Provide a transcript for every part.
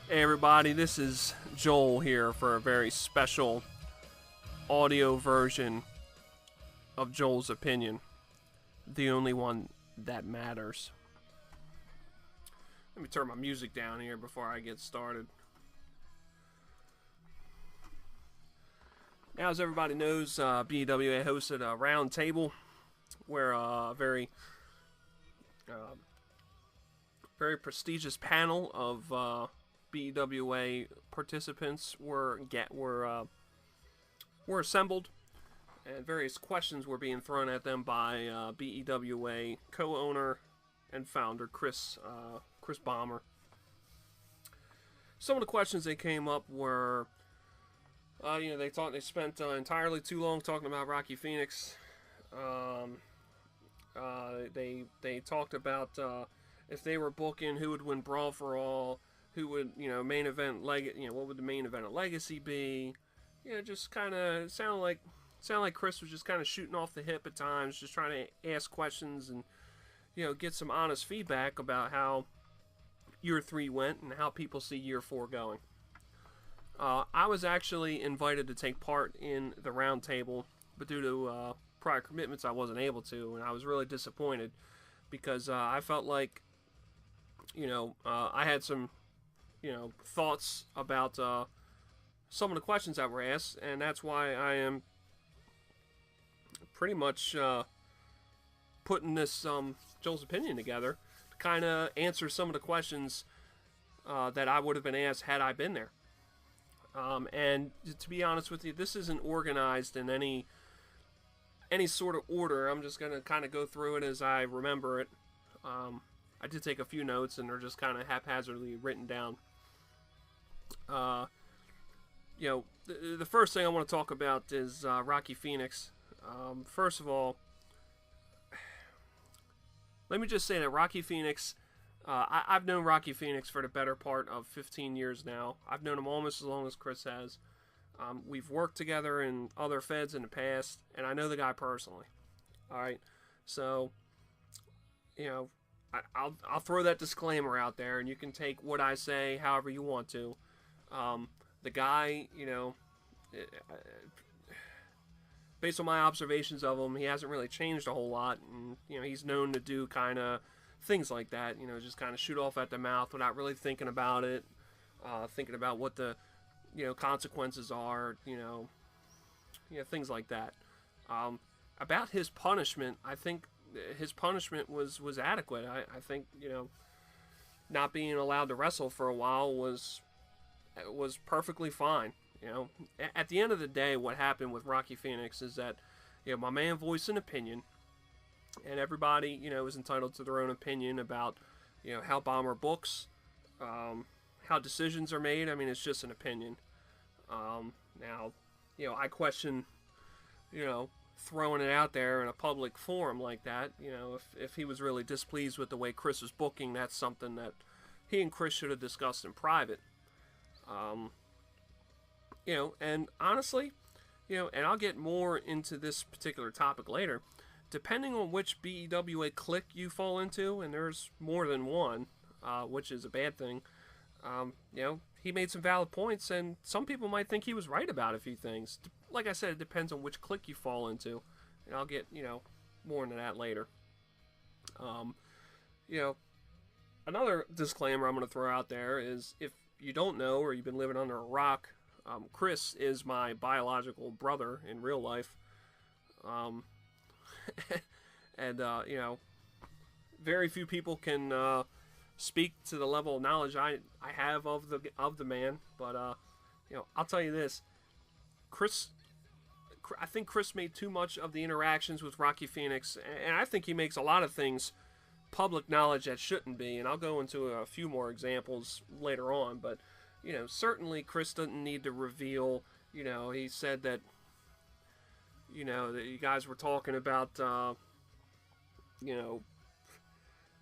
Hey everybody, this is Joel here for a very special audio version of Joel's Opinion, the only one that matters. Let me turn my music down here before I get started. Now, as everybody knows, BEWA hosted a roundtable where a very prestigious panel of BEWA participants were assembled, and various questions were being thrown at them by BEWA co-owner and founder Chris Bomber. Some of the questions that came up were, they thought they spent entirely too long talking about Rocky Phoenix. They talked about if they were booking, who would win Brawl for All, who would, main event what would the main event of Legacy be? Just kind of sound like Chris was just kind of shooting off the hip at times, just trying to ask questions and get some honest feedback about how year 3 went and how people see year 4 going. I was actually invited to take part in the roundtable, but due to prior commitments, I wasn't able to, and I was really disappointed because I felt like, I had some, thoughts about some of the questions that were asked, and that's why I am pretty much putting this Joel's Opinion together to kind of answer some of the questions that I would have been asked had I been there. And to be honest with you, this isn't organized in any sort of order. I'm just going to kind of go through it as I remember it. I did take a few notes, and they're just kind of haphazardly written down. The first thing I want to talk about is Rocky Phoenix. First of all, let me just say that Rocky Phoenix, I've known Rocky Phoenix for the better part of 15 years now. I've known him almost as long as Chris has. We've worked together in other feds in the past, and I know the guy personally. All right, so I'll throw that disclaimer out there, and you can take what I say however you want to. The guy, based on my observations of him, he hasn't really changed a whole lot, and he's known to do kind of things like that. Just kind of shoot off at the mouth without really thinking about it, thinking about what the consequences are, things like that. About his punishment, I think his punishment was adequate. I think not being allowed to wrestle for a while was perfectly fine. At the end of the day, what happened with Rocky Phoenix is that my man voiced an opinion, and everybody is entitled to their own opinion about how Bomber books, how decisions are made. I mean, it's just an opinion. Now, I question, throwing it out there in a public forum like that. If he was really displeased with the way Chris was booking, that's something that he and Chris should have discussed in private. And honestly, and I'll get more into this particular topic later, depending on which BEWA clique you fall into, and there's more than one, which is a bad thing, he made some valid points, and some people might think he was right about a few things. Like I said, it depends on which clique you fall into, and I'll get, more into that later. Another disclaimer I'm going to throw out there is, if you don't know, or you've been living under a rock, Chris is my biological brother in real life. And very few people can speak to the level of knowledge I have of the man, but I'll tell you this, I think Chris made too much of the interactions with Rocky Phoenix, and I think he makes a lot of things public knowledge that shouldn't be, and I'll go into a few more examples later on, but certainly Chris doesn't need to reveal, he said that that you guys were talking about,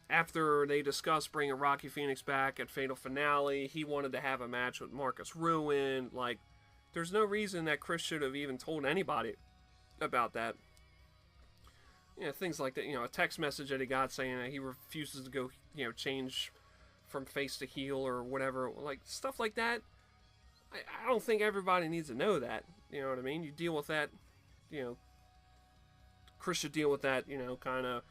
after they discussed bringing Rocky Phoenix back at Fatal Finale, he wanted to have a match with Marcus Ruin. Like, there's no reason that Chris should have even told anybody about that. Things like that. A text message that he got saying that he refuses to go, change from face to heel or whatever, like stuff like that. I don't think everybody needs to know that. You know what I mean? You deal with that. You know, Chris should deal with that. You know, kind of.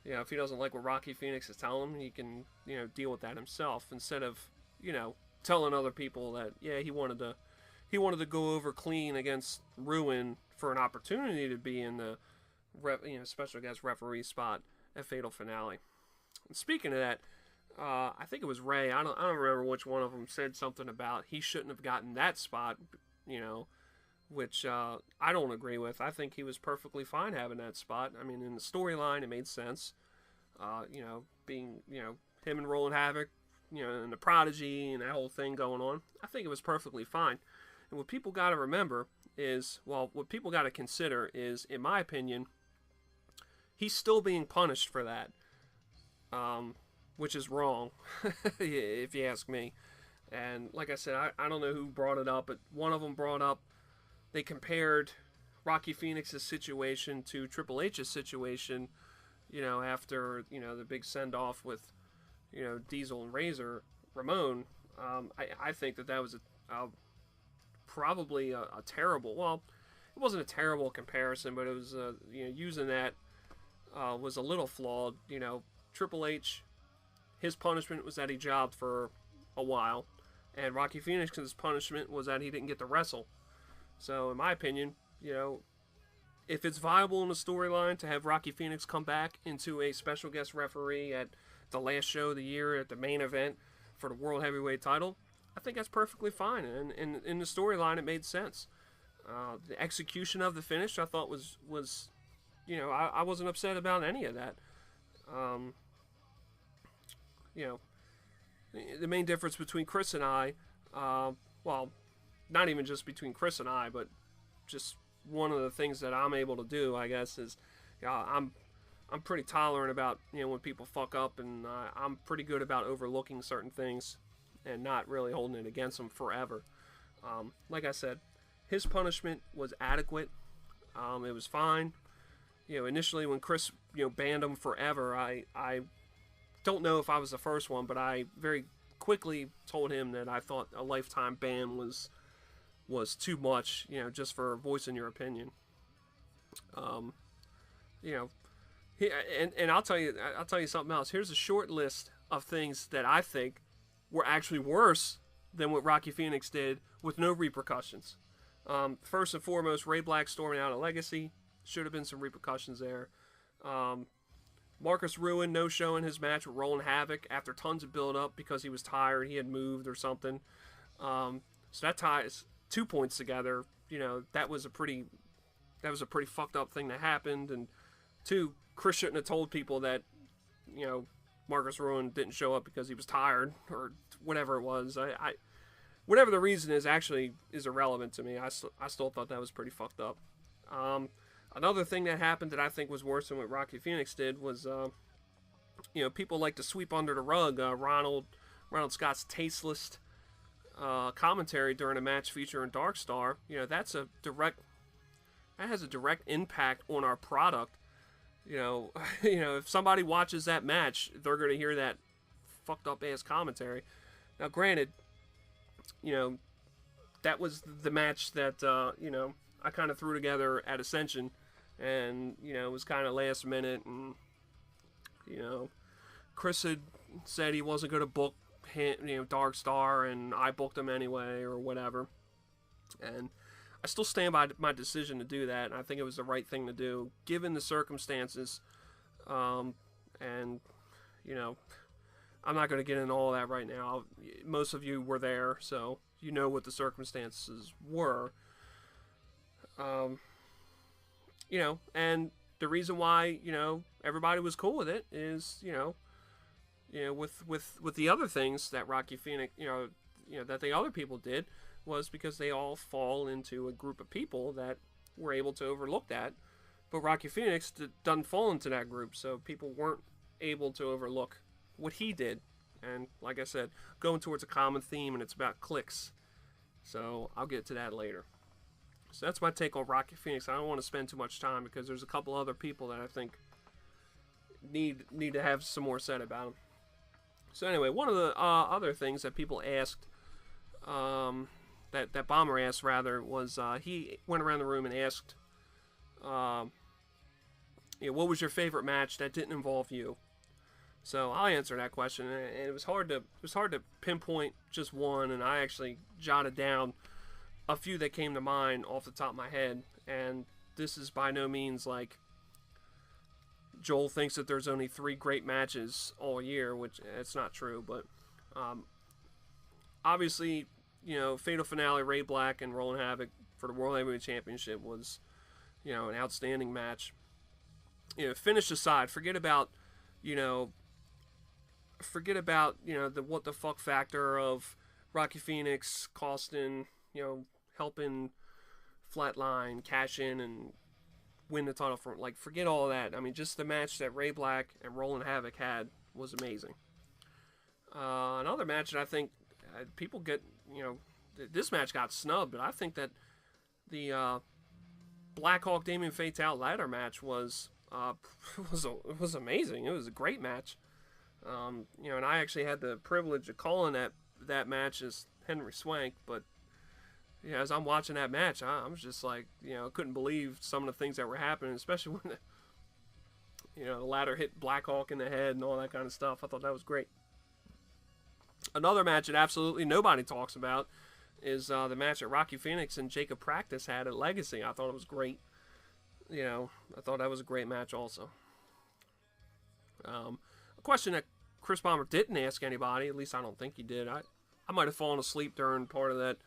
You know, if he doesn't like what Rocky Phoenix is telling him, he can, you know, deal with that himself instead of, you know, telling other people that, yeah, he wanted to go over clean against Ruin for an opportunity to be in the special guest referee spot at Fatal Finale. And speaking of that, I think it was Ray. I don't remember which one of them said something about he shouldn't have gotten that spot. You know, which I don't agree with. I think he was perfectly fine having that spot. I mean, in the storyline, it made sense. You know, being, you know, him and Roland Havoc, you know, and the Prodigy and that whole thing going on. I think it was perfectly fine. And what people got to remember is, well, what people got to consider is, in my opinion, he's still being punished for that, which is wrong, if you ask me. And like I said, I don't know who brought it up, but one of them brought up, they compared Rocky Phoenix's situation to Triple H's situation, you know, after, you know, the big send-off with, you know, Diesel and Razor Ramon. I think that was probably a terrible, well, it wasn't a terrible comparison, but it was, you know, using that was a little flawed. You know, Triple H, his punishment was that he jobbed for a while, and Rocky Phoenix's punishment was that he didn't get to wrestle. So, in my opinion, you know, if it's viable in the storyline to have Rocky Phoenix come back into a special guest referee at the last show of the year at the main event for the World Heavyweight title, I think that's perfectly fine. And in the storyline, it made sense. The execution of the finish, I thought was you know, I wasn't upset about any of that. You know, the main difference between Chris and I, well, not even just between Chris and I, but just one of the things that I'm able to do, I guess, is, you know, I'm pretty tolerant about, you know, when people fuck up, and I'm pretty good about overlooking certain things and not really holding it against them forever. Like I said, his punishment was adequate. It was fine. You know, initially when Chris, you know, banned him forever, I don't know if I was the first one, but I very quickly told him that I thought a lifetime ban was too much, you know, just for voicing your opinion. You know, and I'll tell you something else. Here's a short list of things that I think were actually worse than what Rocky Phoenix did with no repercussions. First and foremost, Ray Black storming out of Legacy. Should have been some repercussions there. Marcus Ruin no-showing his match with Roland Havoc after tons of build-up because he was tired, he had moved or something. So that ties 2 points together. You know, that was a pretty fucked up thing that happened. And two, Chris shouldn't have told people that, you know, Marcus Ruin didn't show up because he was tired or whatever it was. Whatever the reason is, actually is irrelevant to me. I still thought that was pretty fucked up. Another thing that happened that I think was worse than what Rocky Phoenix did was, you know, people like to sweep under the rug Ronald Scott's tasteless commentary during a match featuring Dark Star. You know, that has a direct impact on our product. You know, if somebody watches that match, they're going to hear that fucked up ass commentary. Now, granted, you know, that was the match that, you know, I kind of threw together at Ascension, and, you know, it was kind of last minute, and, you know, Chris had said he wasn't going to book him, you know, Dark Star, and I booked him anyway, or whatever, and I still stand by my decision to do that, and I think it was the right thing to do, given the circumstances, and, you know, I'm not going to get into all that right now. Most of you were there, so you know what the circumstances were. You know, and the reason why, you know, everybody was cool with it is, you know, with the other things that Rocky Phoenix, you know, that the other people did, was because they all fall into a group of people that were able to overlook that. But Rocky Phoenix doesn't fall into that group, so people weren't able to overlook what he did. And like I said, going towards a common theme, and it's about clicks. So I'll get to that later. So that's my take on Rocky Phoenix. I don't want to spend too much time because there's a couple other people that I think need to have some more said about him. So anyway, one of the other things that people asked, that Bomber asked rather, was he went around the room and asked, what was your favorite match that didn't involve you? So I'll answer that question, and it was hard to pinpoint just one, and I actually jotted down a few that came to mind off the top of my head. And this is by no means like Joel thinks that there's only 3 great matches all year, which it's not true. But obviously, Fatal Finale, Ray Black and Roland Havoc for the World Heavyweight Championship was, an outstanding match. Finish aside, forget about the what the fuck factor of Rocky Phoenix costing, helping Flatline cash in and win the title for, forget all that. I mean, just the match that Ray Black and Roland Havoc had was amazing. Another match that I think people get, this match got snubbed, but I think that the Blackhawk Damien Fatale ladder match was amazing. It was a great match. And I actually had the privilege of calling that match as Henry Swank, but as I'm watching that match, I was just like, couldn't believe some of the things that were happening, especially when the ladder hit Blackhawk in the head and all that kind of stuff. I thought that was great. Another match that absolutely nobody talks about is the match that Rocky Phoenix and Jacob Practice had at Legacy. I thought it was great. I thought that was a great match also. A question that Chris Bomber didn't ask anybody, at least I don't think he did. I might have fallen asleep during part of that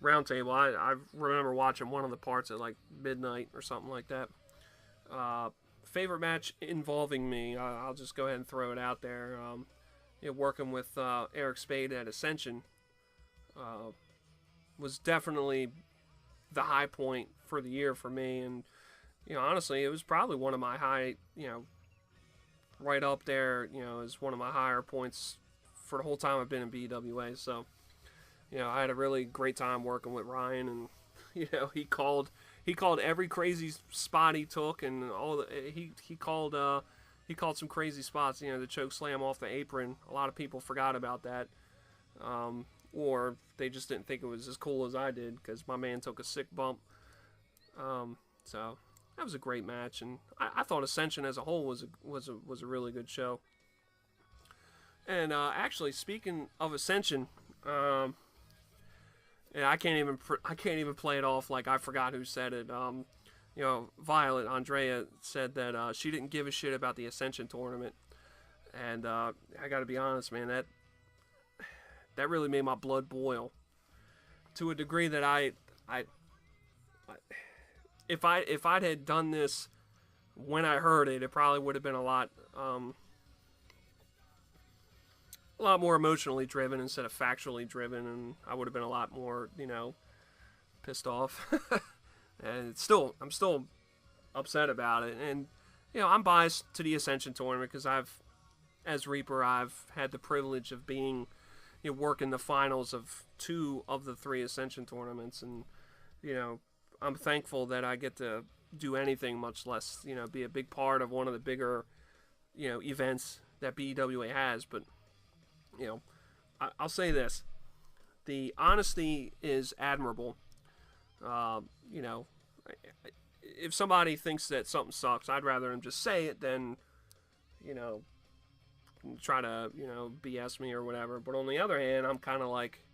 roundtable. I remember watching one of the parts at like midnight or something like that. Favorite match involving me, I'll just go ahead and throw it out there. Working with Eric Spade at Ascension was definitely the high point for the year for me, and honestly, it was probably one of my high, right up there, as one of my higher points for the whole time I've been in BEWA. So, I had a really great time working with Ryan, and he called every crazy spot he took, and he called some crazy spots. The choke slam off the apron. A lot of people forgot about that, or they just didn't think it was as cool as I did because my man took a sick bump. So that was a great match, and I thought Ascension as a whole was a really good show. And actually, speaking of Ascension, I can't even play it off like I forgot who said it. Violet Andrea said that she didn't give a shit about the Ascension tournament, and I got to be honest, man, that really made my blood boil to a degree that if I'd had done this when I heard it, it probably would have been a lot more emotionally driven instead of factually driven, and I would have been a lot more, pissed off. And I'm still upset about it. And I'm biased to the Ascension tournament because as Reaper, I've had the privilege of being, working the finals of 2 of the 3 Ascension tournaments, and I'm thankful that I get to do anything, much less be a big part of one of the bigger events that BEWA has. But I'll say this: the honesty is admirable. If somebody thinks that something sucks, I'd rather them just say it than try to BS me or whatever. But on the other hand, I'm kind of like,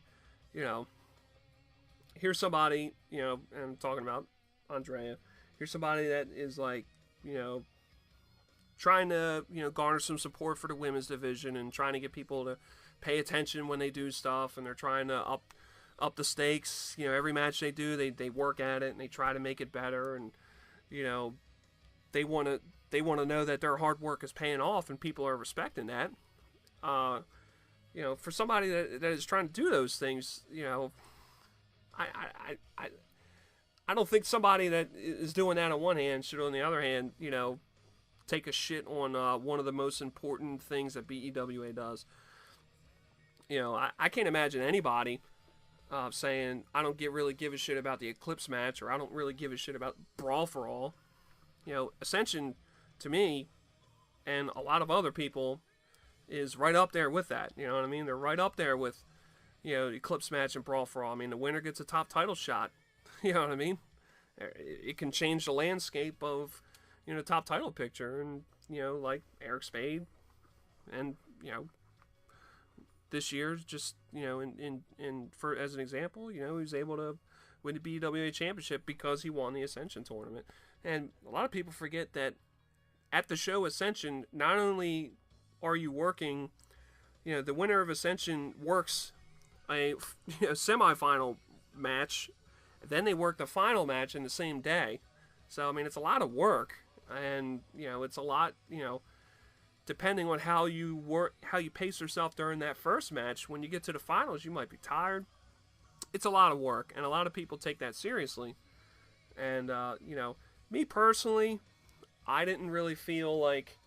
here's somebody, and I'm talking about Andrea. Here's somebody that is like, trying to, garner some support for the women's division and trying to get people to pay attention when they do stuff, and they're trying to up the stakes. Every match they do, they work at it and they try to make it better, and they want to know that their hard work is paying off and people are respecting that. For somebody that is trying to do those things, I don't think somebody that is doing that on one hand should, on the other hand, take a shit on one of the most important things that BEWA does. I can't imagine anybody saying, I don't really give a shit about the Eclipse match, or I don't really give a shit about Brawl for All. Ascension, to me, and a lot of other people is right up there with that. You know what I mean? They're right up there with, Eclipse match and Brawl for All. I mean, the winner gets a top title shot. You know what I mean? It can change the landscape of, top title picture. And, like Eric Spade and, this year's just, for as an example, he was able to win the BEWA championship because he won the Ascension tournament. And a lot of people forget that at the show Ascension, not only are you working, the winner of Ascension works a semifinal match, then they work the final match in the same day. So I mean, it's a lot of work, and it's a lot, depending on how you pace yourself during that first match. When you get to the finals, you might be tired. It's a lot of work, and a lot of people take that seriously. And me personally, I didn't really feel like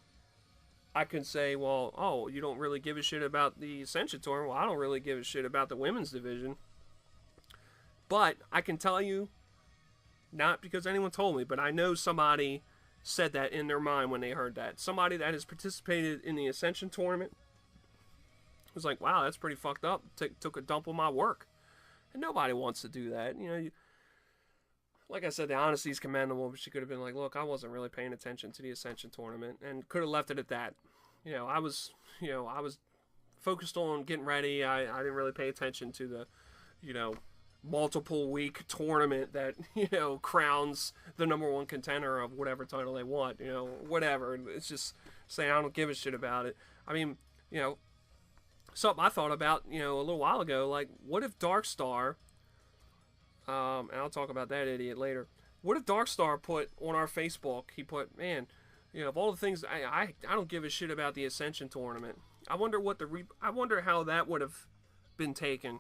I could say, well, oh, you don't really give a shit about the Ascension Tour. Well, I don't really give a shit about the women's division. But I can tell you, not because anyone told me, but I know somebody said that in their mind when they heard that. Somebody that has participated in the Ascension tournament was like, wow, that's pretty fucked up. Took a dump on my work. And nobody wants to do that. Like I said, the honesty is commendable, but she could have been like, look, I wasn't really paying attention to the Ascension tournament, and could have left it at that. I was focused on getting ready. I didn't really pay attention to the, multiple week tournament that, crowns the number one contender of whatever title they want, whatever. It's just saying I don't give a shit about it. I mean, something I thought about, a little while ago, like, what if Darkstar, and I'll talk about that idiot later. What if Darkstar put on our Facebook, he put, man, of all the things, I don't give a shit about the Ascension tournament. I wonder how that would have been taken.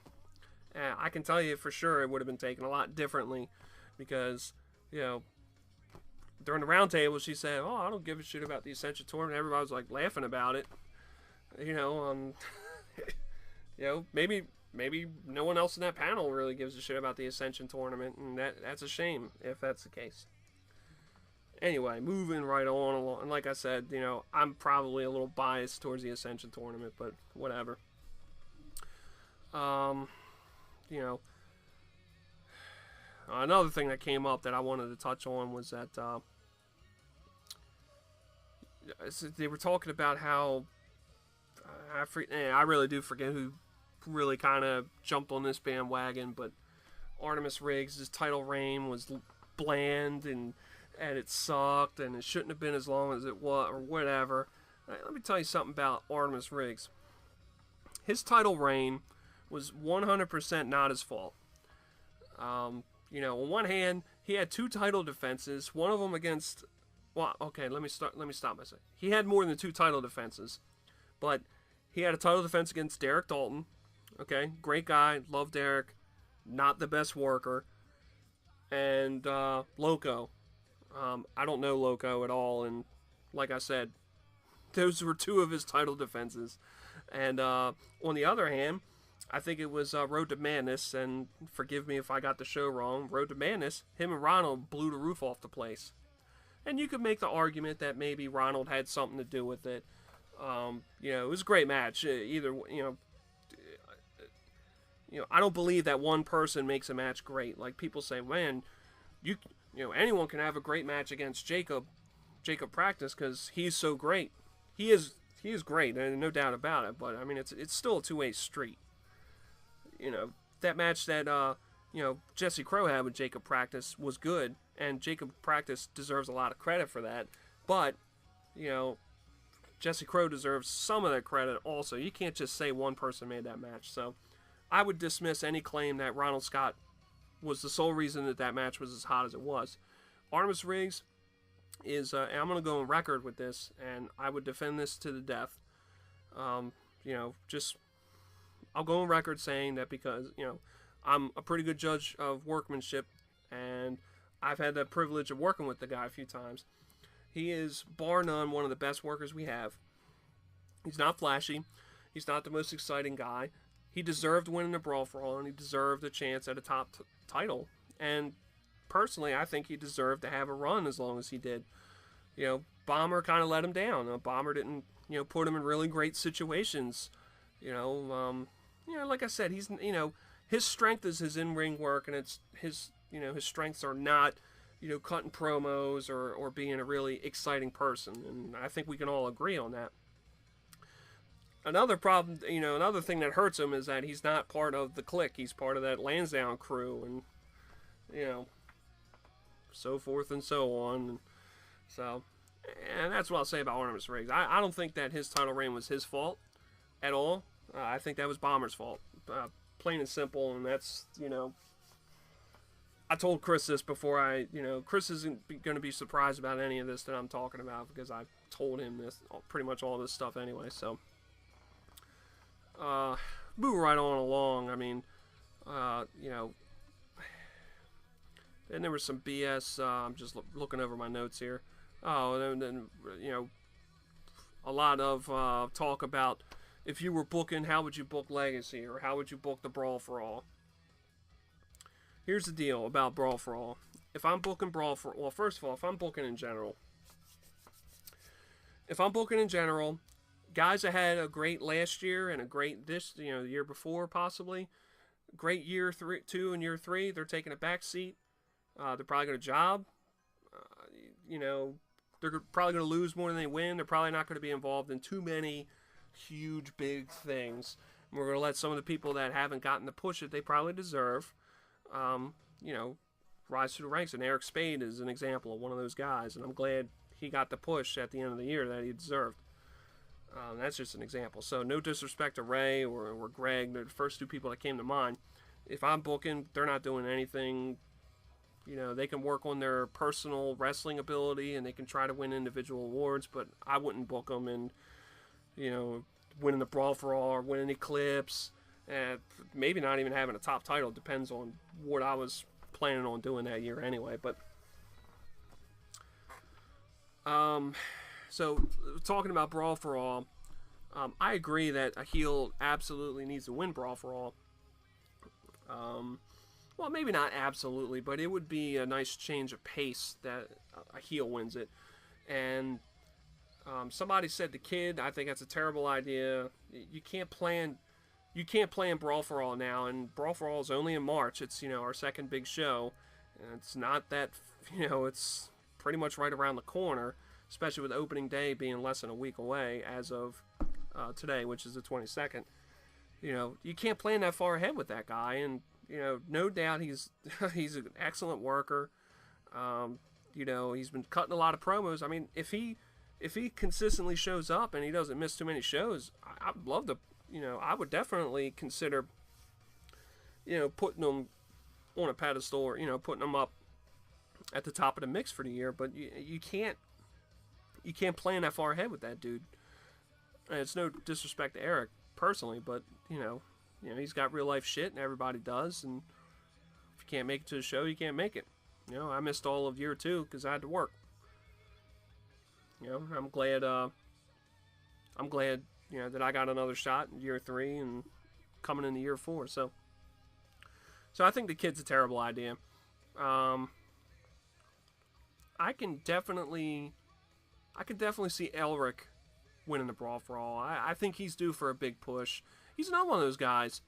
I can tell you for sure it would have been taken a lot differently, because, during the roundtable she said, oh, I don't give a shit about the Ascension tournament. Everybody was like laughing about it. Maybe no one else in that panel really gives a shit about the Ascension tournament, and that's a shame if that's the case. Anyway, moving right on along, and like I said, I'm probably a little biased towards the Ascension tournament, but whatever. Another thing that came up that I wanted to touch on was that they were talking about how I really do forget who really kind of jumped on this bandwagon, but Artemis Riggs' title reign was bland and it sucked and it shouldn't have been as long as it was, or whatever. Let me tell you something about Artemis Riggs. His title reign was 100% not his fault. On one hand, he had 2 title defenses, one of them against, well, okay, let me stop myself. He had more than 2 title defenses, but he had a title defense against Derek Dalton. Okay, great guy, love Derek, not the best worker. And Loco. I don't know Loco at all, and like I said, those were 2 of his title defenses. And on the other hand, I think it was Road to Madness, and forgive me if I got the show wrong, Road to Madness, him and Ronald blew the roof off the place. And you could make the argument that maybe Ronald had something to do with it. It was a great match. I don't believe that one person makes a match great. Like people say, man, anyone can have a great match against Jacob Practice because he's so great. He is great, and no doubt about it. But I mean, it's still a 2-way street. That match that Jesse Crow had with Jacob Practice was good, and Jacob Practice deserves a lot of credit for that. But Jesse Crow deserves some of that credit also. You can't just say one person made that match. So I would dismiss any claim that Ronald Scott was the sole reason that match was as hot as it was. Artemis Riggs is, and I'm going to go on record with this, and I would defend this to the death. I'll go on record saying that because, I'm a pretty good judge of workmanship, and I've had the privilege of working with the guy a few times. He is, bar none, one of the best workers we have. He's not flashy. He's not the most exciting guy. He deserved winning the Brawl for All, and he deserved a chance at a top title. And personally, I think he deserved to have a run as long as he did. Bomber kind of let him down. Bomber didn't, put him in really great situations. Like I said, he's, his strength is his in-ring work, and it's his, his strengths are not, cutting promos or being a really exciting person. And I think we can all agree on that. Another problem, another thing that hurts him is that he's not part of the clique. He's part of that Lansdowne crew, and, so forth and so on. And that's what I'll say about Artemis Riggs. I don't think that his title reign was his fault at all. I think that was Bomber's fault. Plain and simple, and that's, I told Chris this before Chris isn't going to be surprised about any of this that I'm talking about, because I've told him this, pretty much all this stuff anyway, so. Move right on along. I mean, and there was some BS. I'm just looking over my notes here. Oh, and then a lot of talk about if you were booking, how would you book Legacy, or how would you book the Brawl for All? Here's the deal about Brawl for All. If I'm booking Brawl for, well, first of all, if I'm booking in general, guys that had a great last year and a great the year before possibly, great year 2 and year 3, they're taking a back seat. They're probably going to job. They're probably going to lose more than they win. They're probably not going to be involved in too many huge, big things. And we're going to let some of the people that haven't gotten the push that they probably deserve, rise through the ranks. And Eric Spade is an example of one of those guys. And I'm glad he got the push at the end of the year that he deserved. That's just an example. So no disrespect to Ray or Greg. They're the first 2 people that came to mind. If I'm booking, they're not doing anything. They can work on their personal wrestling ability, and they can try to win individual awards, but I wouldn't book them in, winning the Brawl for All or winning Eclipse, and maybe not even having a top title. Depends on what I was planning on doing that year anyway. But so talking about Brawl for All, I agree that a heel absolutely needs to win Brawl for All. Well, maybe not absolutely, but it would be a nice change of pace that a heel wins it. And somebody said the Kid. I think that's a terrible idea. You can't plan in Brawl for All now, and Brawl for All is only in March. It's our second big show, and it's not that it's pretty much right around the corner, especially with opening day being less than a week away as of today, which is the 22nd. You can't plan that far ahead with that guy, and no doubt he's an excellent worker. He's been cutting a lot of promos. I mean, if he consistently shows up and he doesn't miss too many shows, I'd love to. I would definitely consider, putting him on a pedestal, or putting him up at the top of the mix for the year. But you can't plan that far ahead with that dude. And it's no disrespect to Eric personally, but he's got real life shit, and everybody does. And if you can't make it to the show, you can't make it. I missed all of year 2 because I had to work. I'm glad. That I got another shot in year 3 and coming into year 4. So I think the Kid's a terrible idea. I can definitely see Elric winning the Brawl for All. I think he's due for a big push. He's another one of those guys.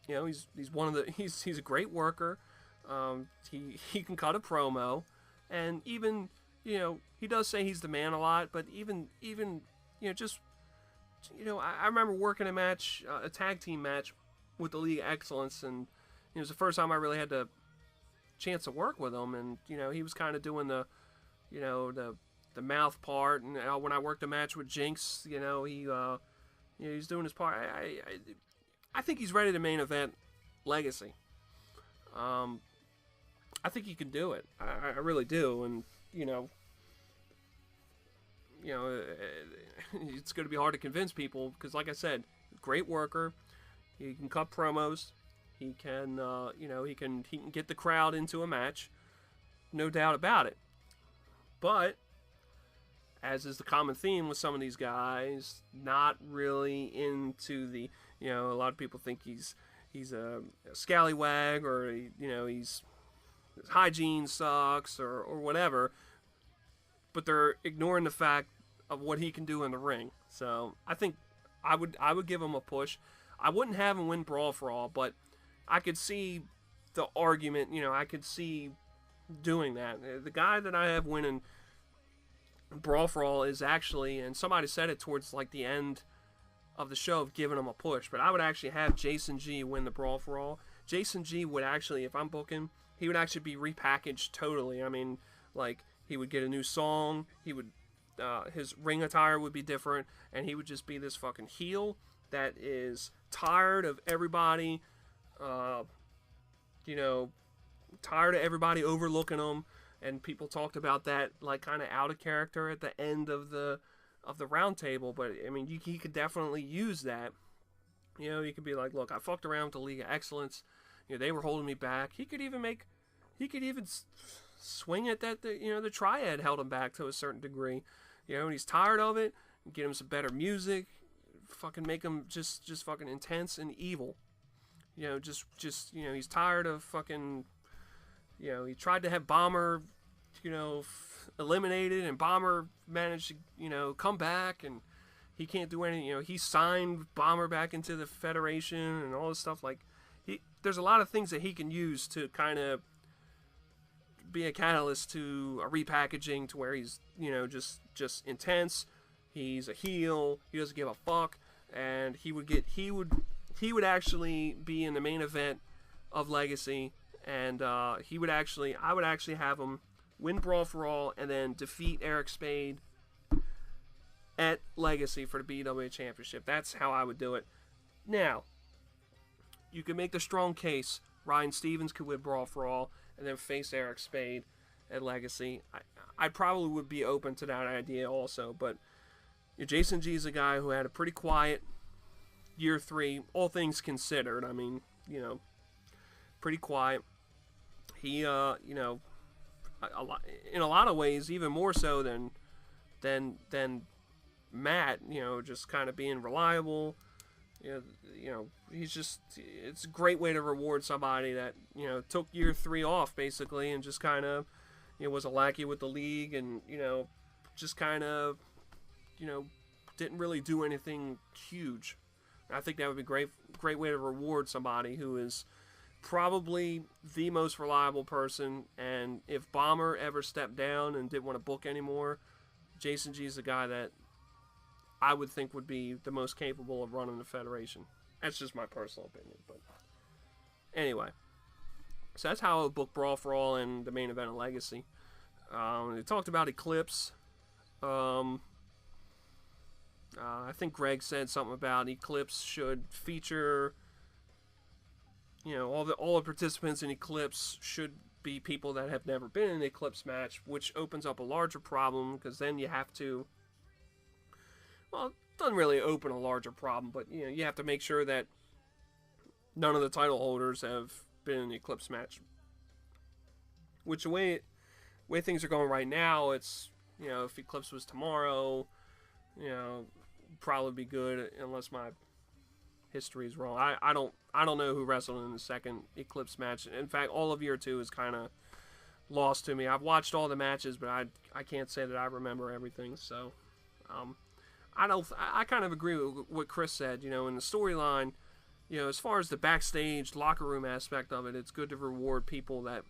He's a great worker. He can cut a promo, and even he does say he's the man a lot. But even I remember working a tag team match with the League of Excellence, and it was the first time I really had the chance to work with him. And he was kind of doing the mouth part, and when I worked a match with Jinx, he's doing his part. I think he's ready to main event Legacy. I think he can do it. I really do, and it's going to be hard to convince people because, like I said, great worker. He can cut promos. He can, he can get the crowd into a match. No doubt about it. But as is the common theme with some of these guys, not really into the, a lot of people think he's a scallywag, or his hygiene sucks, or whatever. but they're ignoring the fact of what he can do in the ring. So I think I would give him a push. I wouldn't have him win Brawl for All, but I could see the argument. I could see doing that. The guy that I have winning Brawl for All is actually, and somebody said it towards like the end of the show of giving him a push, but I would actually have Jason G win the Brawl for All. Jason G would actually, if I'm booking, he would actually be repackaged totally. I mean, like, he would get a new song, he would, his ring attire would be different, and he would just be this fucking heel that is tired of everybody, tired of everybody overlooking him, and people talked about that, like, kind of out of character at the end of the roundtable. But I mean, he could definitely use that. You could be like, look, I fucked around with the League of Excellence. They were holding me back. He could even swing at that. The Triad held him back to a certain degree. And he's tired of it. Get him some better music. Fucking make him just fucking intense and evil. He's tired of fucking. He tried to have Bomber, eliminated, and Bomber managed to, come back, and he can't do anything. He signed Bomber back into the Federation and all this stuff. Like, there's a lot of things that he can use to kind of be a catalyst to a repackaging to where he's, just intense. He's a heel. He doesn't give a fuck, and he would actually be in the main event of Legacy, and I would actually have him win Brawl for All and then defeat Eric Spade at Legacy for the BEWA Championship. That's how I would do it. Now, you can make the strong case Ryan Stevens could win Brawl for All and then face Eric Spade at Legacy. I probably would be open to that idea also, but Jason G is a guy who had a pretty quiet year 3, all things considered. I mean, pretty quiet. He, in a lot of ways, even more so than Matt, just kind of being reliable. It's a great way to reward somebody that, took year 3 off basically and just kind of, was a lackey with the league and, just kind of, didn't really do anything huge. I think that would be a great way to reward somebody who is probably the most reliable person, and if Bomber ever stepped down and didn't want to book anymore, Jason G is the guy that I would think would be the most capable of running the Federation. That's just my personal opinion, but anyway. So that's how I would book Brawl for All and the main event of Legacy. They talked about Eclipse. I think Greg said something about Eclipse should feature, all the participants in Eclipse should be people that have never been in an Eclipse match, which opens up a larger problem because then you have to, well, it doesn't really open a larger problem, but you have to make sure that none of the title holders have been in the Eclipse match. Which the way things are going right now, it's, if Eclipse was tomorrow, probably be good unless my history is wrong. I don't know who wrestled in the second Eclipse match. In fact, all of year 2 is kind of lost to me. I've watched all the matches, but I can't say that I remember everything. So, I kind of agree with what Chris said. In the storyline, as far as the backstage locker room aspect of it, it's good to reward people that,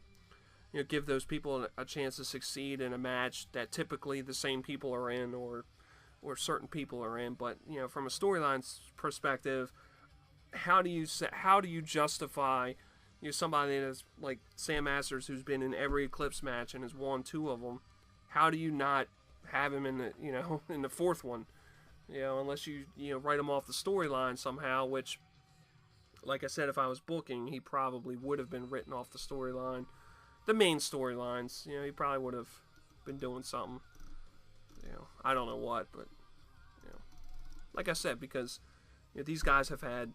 give those people a chance to succeed in a match that typically the same people are in or certain people are in. But from a storyline perspective, how do you justify somebody that's like Sam Masters, who's been in every Eclipse match and has won 2 of them? How do you not have him in the in the 4th one? Unless you write him off the storyline somehow, which, like I said, if I was booking, he probably would have been written off the storyline, the main storylines. He probably would have been doing something. I don't know what, but like I said, because these guys have had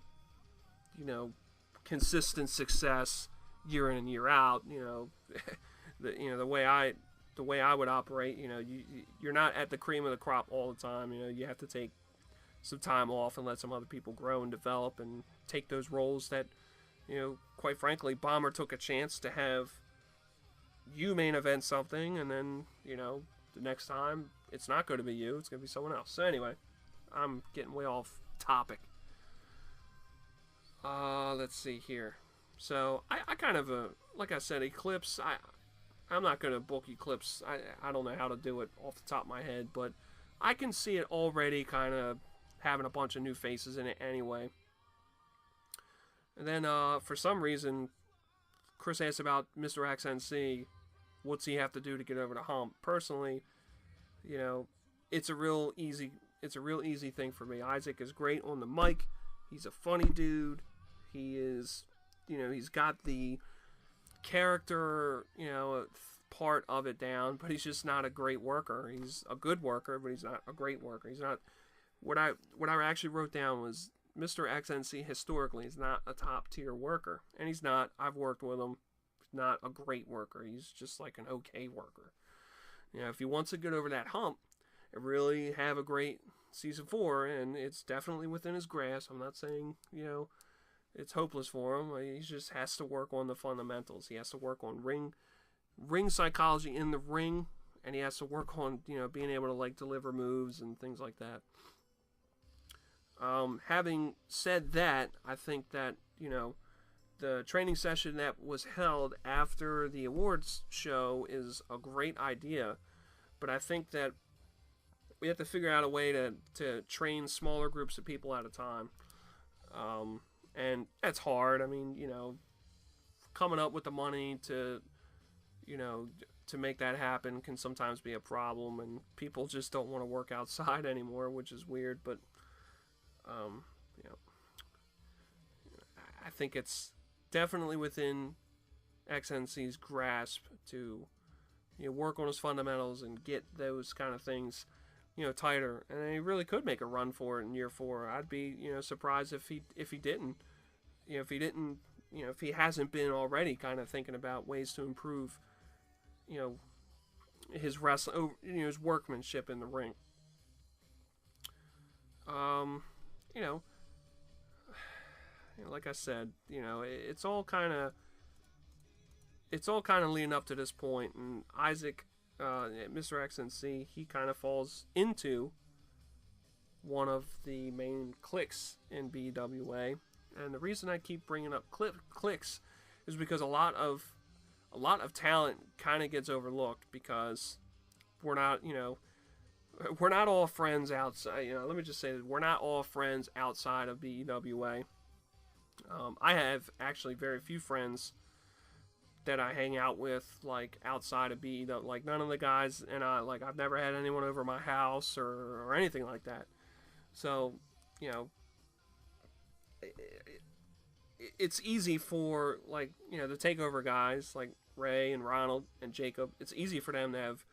consistent success year in and year out. The way I would operate. You're not at the cream of the crop all the time. You have to take some time off and let some other people grow and develop and take those roles that, quite frankly, Bomber took a chance to have you main event something, and then the next time it's not going to be you, it's going to be someone else. So anyway, I'm getting way off topic. Let's see here. So I kind of like I said, Eclipse. I'm not going to book Eclipse. I don't know how to do it off the top of my head, but I can see it already kind of having a bunch of new faces in it anyway. And then for some reason, Chris asked about Mr. XNC. What's he have to do to get over the hump? Personally, you know, it's a real easy thing for me. Isaac is great on the mic. He's a funny dude. He is, you know, he's got the character, you know, part of it down, but he's just not a great worker. He's a good worker, but he's not a great worker. He's not. What I actually wrote down was Mr. XNC historically is not a top tier worker, and he's not. I've worked with him. He's not a great worker. He's just like an okay worker. You know, if he wants to get over that hump and really have a great season 4, and it's definitely within his grasp. I'm not saying, you know, it's hopeless for him. He just has to work on the fundamentals. He has to work on ring psychology in the ring, and he has to work on, you know, being able to like deliver moves and things like that. Having said that, I think that, you know, the training session that was held after the awards show is a great idea, but I think that we have to figure out a way to train smaller groups of people at a time. And that's hard. I mean, you know, coming up with the money to, you know, to make that happen can sometimes be a problem, and people just don't want to work outside anymore, which is weird, but, you know, I think it's definitely within XNC's grasp to, you know, work on his fundamentals and get those kind of things, you know, tighter, and he really could make a run for it in year 4. I'd be, you know, surprised if he didn't, you know, if he hasn't been already kind of thinking about ways to improve, you know, his wrestling, you know, his workmanship in the ring. You know, like I said, you know, it's all kind of leading up to this point, and Isaac, Mr. XNC, he kind of falls into one of the main cliques in BEWA, and the reason I keep bringing up cliques is because a lot of talent kind of gets overlooked because we're not, you know, we're not all friends outside. You know, let me just say that we're not all friends outside of BEWA. I have actually very few friends that I hang out with, like, outside of BEWA. Like, none of the guys and I, like, I've never had anyone over my house or anything like that. So, you know, it's easy for, like, you know, the takeover guys, like Ray and Ronald and Jacob, it's easy for them to have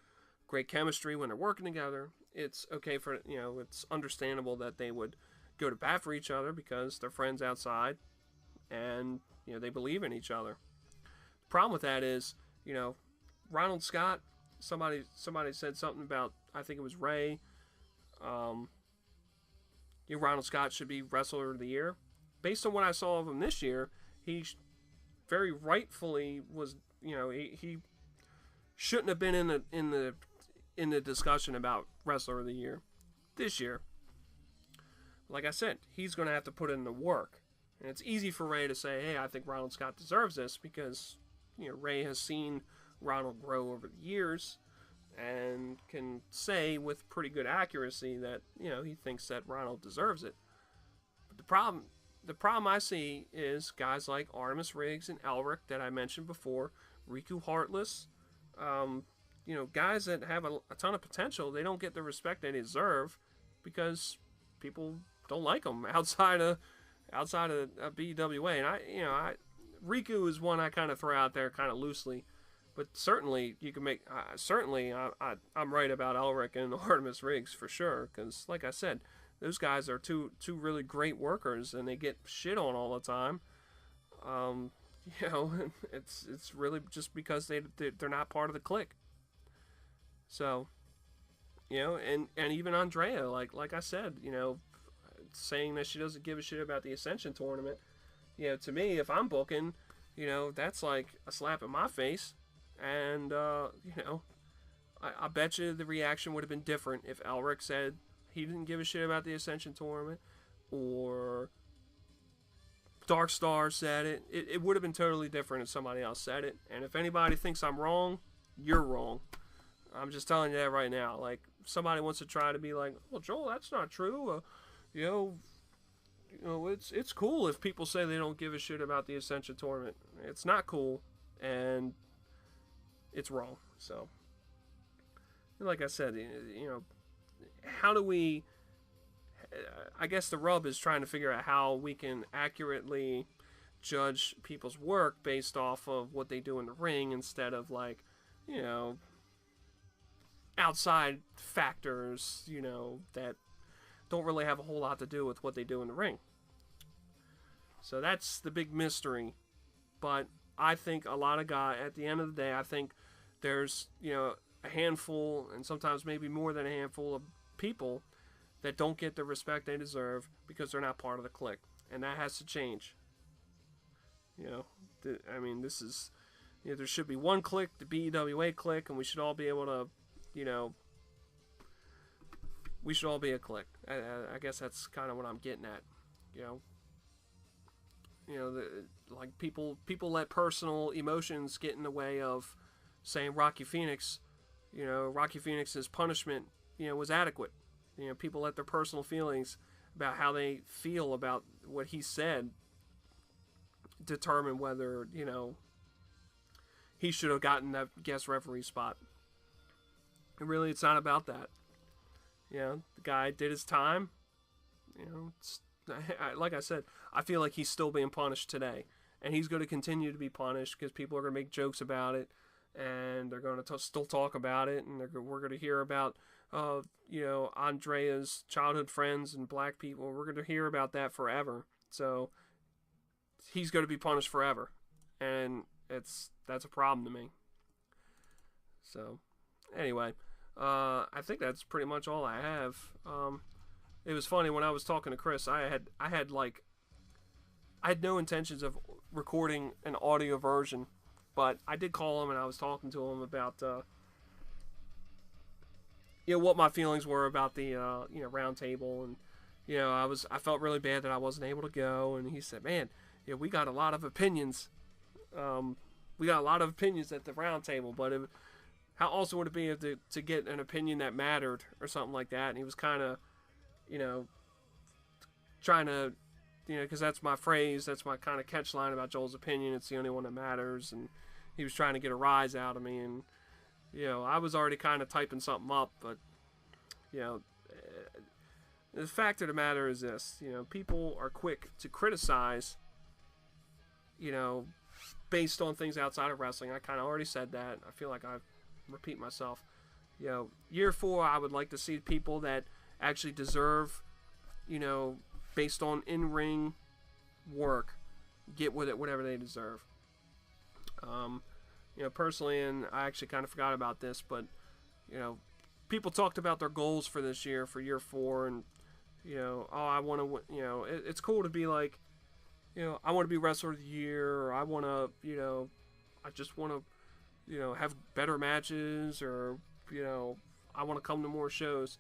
great chemistry when they're working together. It's okay for, you know, it's understandable that they would go to bat for each other because they're friends outside and, you know, they believe in each other. The problem with that is, you know, Ronald Scott, somebody said something about, I think it was Ray, you know, Ronald Scott should be Wrestler of the Year. Based on what I saw of him this year, he very rightfully was, you know, he shouldn't have been in the discussion about Wrestler of the Year this year. Like I said, he's going to have to put in the work. And it's easy for Ray to say, hey, I think Ronald Scott deserves this because, you know, Ray has seen Ronald grow over the years and can say with pretty good accuracy that, you know, he thinks that Ronald deserves it. But the problem I see is guys like Artemis Riggs and Elric that I mentioned before, Riku Heartless, you know, guys that have a ton of potential, they don't get the respect they deserve because people don't like them outside of BEWA. And Riku is one I kind of throw out there kind of loosely, but certainly you can make. I'm right about Elric and Artemis Riggs for sure, because like I said, those guys are two really great workers, and they get shit on all the time. You know, it's really just because they're not part of the clique. So, you know, and even Andrea, like I said, you know, saying that she doesn't give a shit about the Ascension tournament, you know, to me, if I'm booking, you know, that's like a slap in my face. And, you know, I bet you the reaction would have been different if Elric said he didn't give a shit about the Ascension tournament, or Dark Star said it. It would have been totally different if somebody else said it. And if anybody thinks I'm wrong, you're wrong. I'm just telling you that right now. Like, somebody wants to try to be like, well, Joel, that's not true. It's cool if people say they don't give a shit about the Ascension tournament. It's not cool, and it's wrong. So, like I said, how do we? I guess the rub is trying to figure out how we can accurately judge people's work based off of what they do in the ring, instead of like, outside factors, that don't really have a whole lot to do with what they do in the ring. So that's the big mystery. But I think a lot of guys, at the end of the day, I think there's, a handful, and sometimes maybe more than a handful of people that don't get the respect they deserve because they're not part of the clique. And that has to change. This is, there should be one clique, the BEWA clique, and we should all be able to, we should all be a clique. I guess that's kind of what I'm getting at. Like people let personal emotions get in the way of saying Rocky Phoenix, Rocky Phoenix's punishment, was adequate. People let their personal feelings about how they feel about what he said determine whether, he should have gotten that guest referee spot. And really, it's not about that. The guy did his time. Like I said, I feel like he's still being punished today. And he's going to continue to be punished because people are going to make jokes about it. And they're going to still talk about it. And we're going to hear about, Andrea's childhood friends and black people. We're going to hear about that forever. So he's going to be punished forever. And that's a problem to me. So anyway, I think that's pretty much all I have. It was funny when I was talking to Chris. I had no intentions of recording an audio version, but I did call him and I was talking to him about what my feelings were about the roundtable, and I felt really bad that I wasn't able to go, and he said, "Man, we got a lot of opinions. We got a lot of opinions at the roundtable, but how awesome would it be to get an opinion that mattered or something like that?" And he was kind of, trying to, because that's my phrase, that's my kind of catch line about Joel's opinion. It's the only one that matters, and he was trying to get a rise out of me, and I was already kind of typing something up, but the fact of the matter is this: people are quick to criticize, based on things outside of wrestling. I kind of already said that. I feel like I repeat myself. Year 4, I would like to see people that actually deserve, based on in-ring work, get with it whatever they deserve. Personally, and I actually kind of forgot about this, but people talked about their goals for this year, for year 4, and I want to, it's cool to be like, I want to be wrestler of the year, or I want to, I just want to, have better matches, or I want to come to more shows.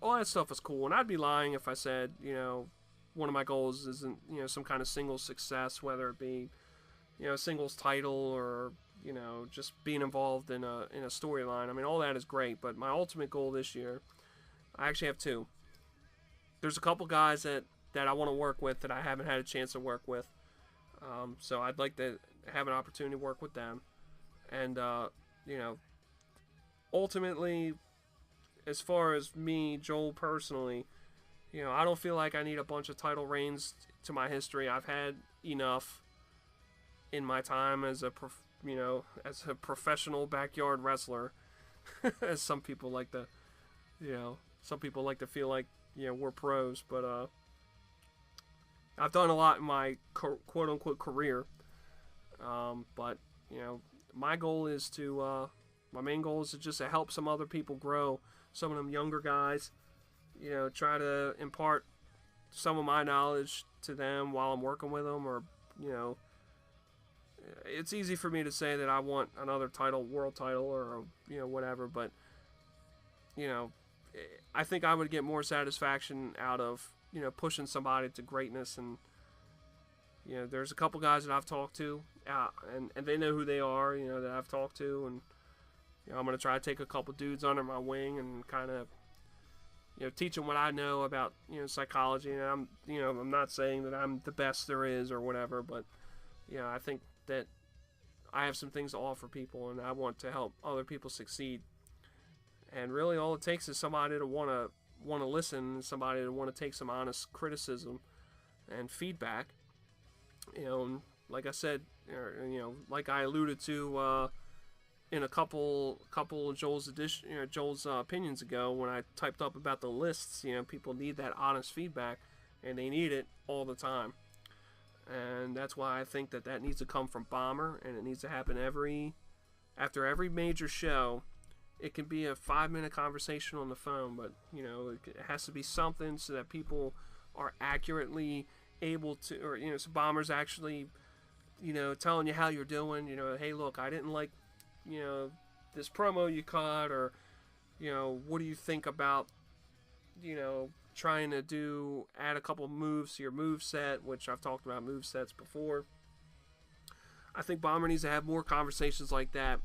All that stuff is cool, and I'd be lying if I said, one of my goals isn't, some kind of singles success, whether it be, a singles title, or, just being involved in a storyline. I mean, all that is great, but my ultimate goal this year, I actually have 2. There's a couple guys that I want to work with that I haven't had a chance to work with. So I'd like to have an opportunity to work with them. And, ultimately, as far as me, Joel, personally, I don't feel like I need a bunch of title reigns to my history. I've had enough in my time as a professional backyard wrestler, as some people like to, feel like, we're pros, but, I've done a lot in my quote-unquote career, but, my goal is to, my main goal is to just to help some other people grow, some of them younger guys, try to impart some of my knowledge to them while I'm working with them, or, it's easy for me to say that I want another title, world title, or whatever, but I think I would get more satisfaction out of pushing somebody to greatness. And there's a couple guys that I've talked to, and they know who they are, that I've talked to, and I'm gonna try to take a couple dudes under my wing and kind of teach them what I know about psychology. And I'm not saying that I'm the best there is or whatever, but I think that I have some things to offer people, and I want to help other people succeed. And really, all it takes is somebody to want to listen, somebody to want to take some honest criticism and feedback. And like I said, like I alluded to in a couple of Joel's opinions ago, when I typed up about the lists. People need that honest feedback, and they need it all the time. And that's why I think that needs to come from Bomber, and it needs to happen after every major show. It can be a 5-minute conversation on the phone, but it has to be something so that people are accurately able to, or so Bomber's actually telling you how you're doing. Hey, look, I didn't like this promo you cut, or what do you think about trying to add a couple moves to your move set, which I've talked about move sets before. I think Bomber needs to have more conversations like that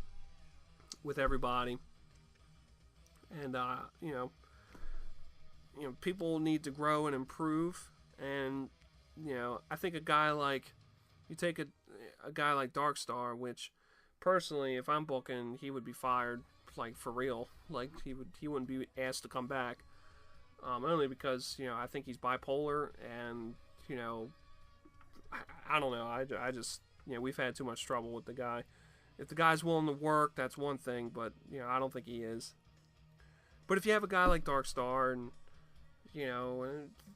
with everybody. And people need to grow and improve. And I think a guy like Darkstar, which personally, if I'm booking, he would be fired, like, for real. Like, he wouldn't be asked to come back. Only because I think he's bipolar, and I don't know. I just we've had too much trouble with the guy. If the guy's willing to work, that's one thing, but I don't think he is. But if you have a guy like Darkstar, and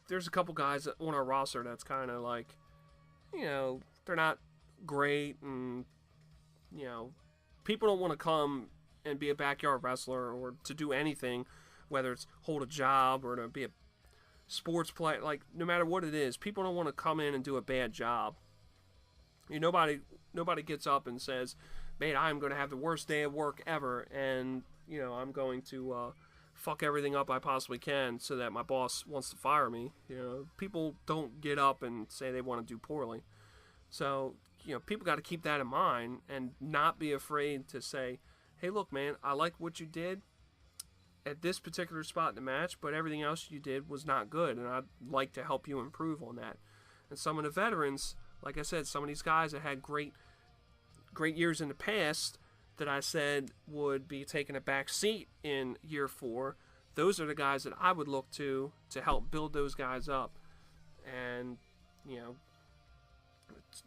there's a couple guys on our roster that's kind of like, they're not great, and people don't want to come and be a backyard wrestler or to do anything, whether it's hold a job or to be a sports player. Like, no matter what it is, people don't want to come in and do a bad job. Nobody gets up and says, "Man, I'm going to have the worst day of work ever, and I'm going to fuck everything up I possibly can so that my boss wants to fire me." People don't get up and say they want to do poorly. So people got to keep that in mind and not be afraid to say, "Hey, look, man, I like what you did at this particular spot in the match, but everything else you did was not good, and I'd like to help you improve on that." And some of the veterans, like I said, some of these guys that had great years in the past that I said would be taking a back seat in year 4, those are the guys that I would look to help build those guys up. And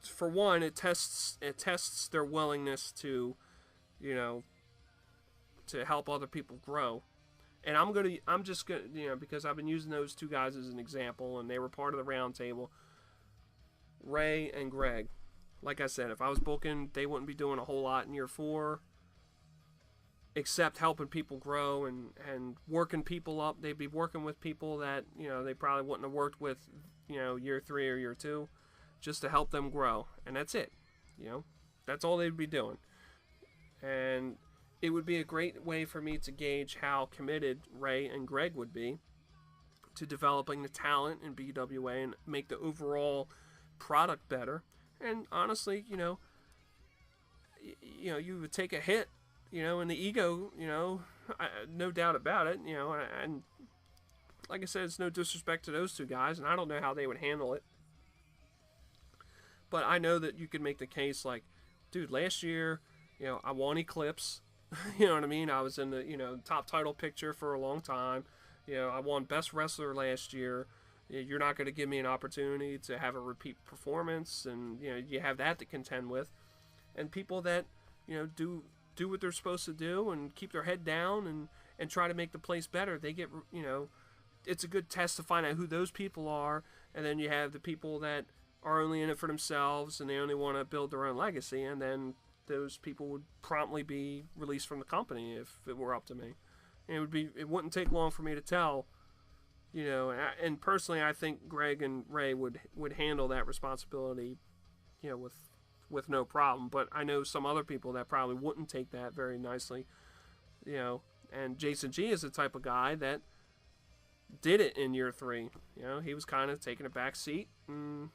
for one, it tests their willingness to to help other people grow. And I'm just gonna because I've been using those two guys as an example, and they were part of the roundtable, Ray and Greg. Like I said, if I was booking, they wouldn't be doing a whole lot in year 4, except helping people grow and working people up. They'd be working with people that they probably wouldn't have worked with year 3 or year 2, just to help them grow. And that's it. That's all they'd be doing. And it would be a great way for me to gauge how committed Ray and Greg would be to developing the talent in BWA and make the overall product better. And honestly, you would take a hit, in the ego, no doubt about it, and like I said, it's no disrespect to those two guys, and I don't know how they would handle it. But I know that you could make the case like, dude, last year, I won Eclipse. You know what I mean? I was in the, top title picture for a long time. I won Best Wrestler last year. You're not going to give me an opportunity to have a repeat performance, and, you have that to contend with. And people that, do what they're supposed to do and keep their head down and try to make the place better, they get, it's a good test to find out who those people are. And then you have the people that are only in it for themselves and they only want to build their own legacy, and then those people would promptly be released from the company if it were up to me. And it wouldn't take long for me to tell, and personally I think Greg and Ray would handle that responsibility, with with no problem. But I know some other people that probably wouldn't take that very nicely, you know. And Jason G is the type of guy that did it in year 3. You know, he was kind of taking a back seat and,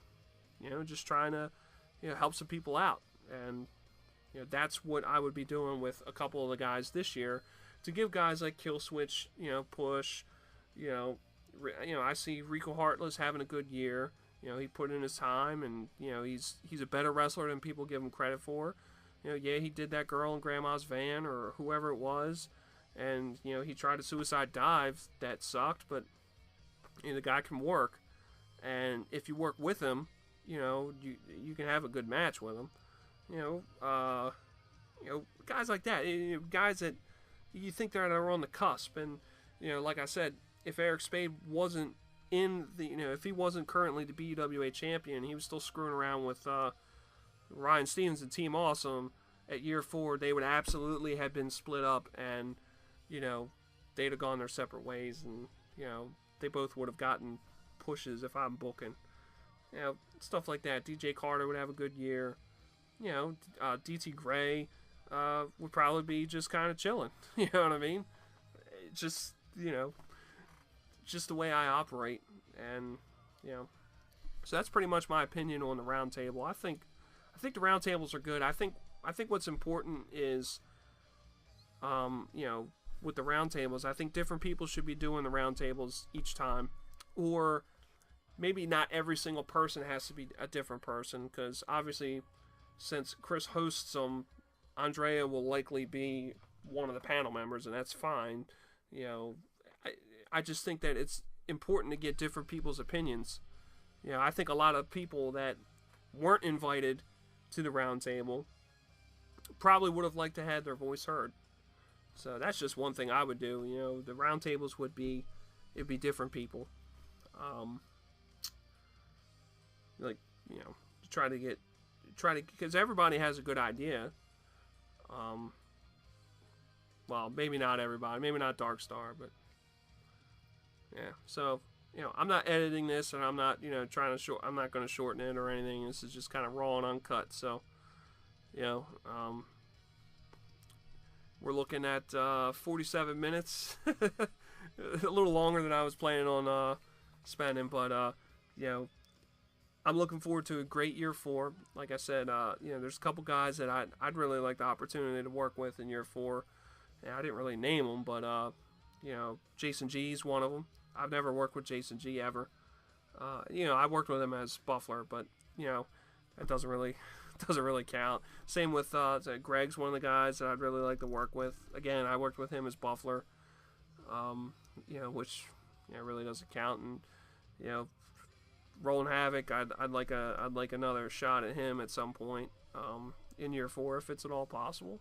you know, just trying to, you know, help some people out. And, you know, that's what I would be doing with a couple of the guys this year, to give guys like Killswitch, you know, push. You know, I see Rico Heartless having a good year. You know, he put in his time, and, you know, he's a better wrestler than people give him credit for. You know, yeah, he did that girl in Grandma's van or whoever it was, and, you know, he tried a suicide dive that sucked, but, you know, the guy can work, and if you work with him, you know, you can have a good match with him. You know, guys like that, you know, guys that you think they're on the cusp, and, you know, like I said, if Eric Spade wasn't in the, you know, if he wasn't currently the BEWA champion, he was still screwing around with Ryan Stevens and Team Awesome at year 4, they would absolutely have been split up, and, you know, they'd have gone their separate ways, and, you know, they both would have gotten pushes if I'm booking. You know, stuff like that. DJ Carter would have a good year. You know, DT Gray would probably be just kind of chilling. You know what I mean? Just, you know, just the way I operate. And, you know, so that's pretty much my opinion on the roundtable. I think the roundtables are good. I think what's important is, you know, with the roundtables, I think different people should be doing the roundtables each time, or maybe not every single person has to be a different person, because obviously, since Chris hosts them, Andrea will likely be one of the panel members, and that's fine. You know, I just think that it's important to get different people's opinions. You know, I think a lot of people that weren't invited to the roundtable probably would have liked to have their voice heard. So that's just one thing I would do. You know, the roundtables it'd be different people. Like, you know, try to, because everybody has a good idea. Well, maybe not everybody, maybe not Dark Star, but yeah. So, you know, I'm not editing this, and I'm not, you know, I'm not going to shorten it or anything. This is just kind of raw and uncut. So, you know, we're looking at 47 minutes, a little longer than I was planning on spending, but you know, I'm looking forward to a great year 4. Like I said, you know, there's a couple guys that I'd really like the opportunity to work with in year 4. And I didn't really name them, but you know, Jason G is one of them. I've never worked with Jason G ever. You know, I worked with him as Buffler, but, you know, that doesn't really count. Same with Greg's one of the guys that I'd really like to work with. Again, I worked with him as Buffler. You know, which, you know, really doesn't count. And, you know, Rollin' Havoc, I'd like another shot at him at some point in year 4 if it's at all possible.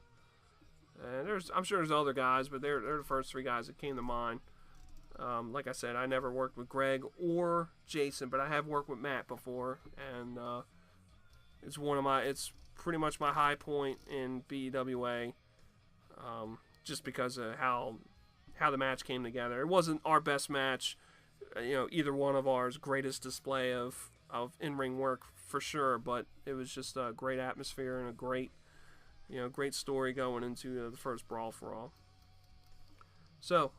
And I'm sure there's other guys, but they're the first 3 guys that came to mind. Like I said, I never worked with Greg or Jason, but I have worked with Matt before, and it's pretty much my high point in BEWA, just because of how the match came together. It wasn't our best match, you know, either one of ours greatest display of in-ring work for sure, but it was just a great atmosphere and a great story going into the first Brawl for All. So,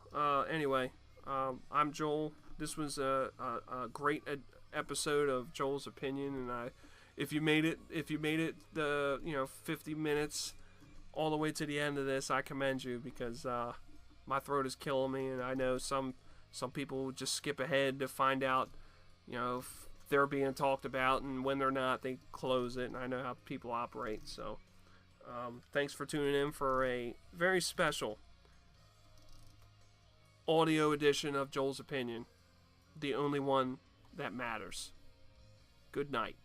anyway, I'm Joel. This was a great episode of Joel's Opinion, and if you made it the 50 minutes all the way to the end of this, I commend you, because my throat is killing me, and I know some people just skip ahead to find out, you know, if they're being talked about, and when they're not, they close it, and I know how people operate. So thanks for tuning in for a very special audio edition of Joel's Opinion, the only one that matters. Good night.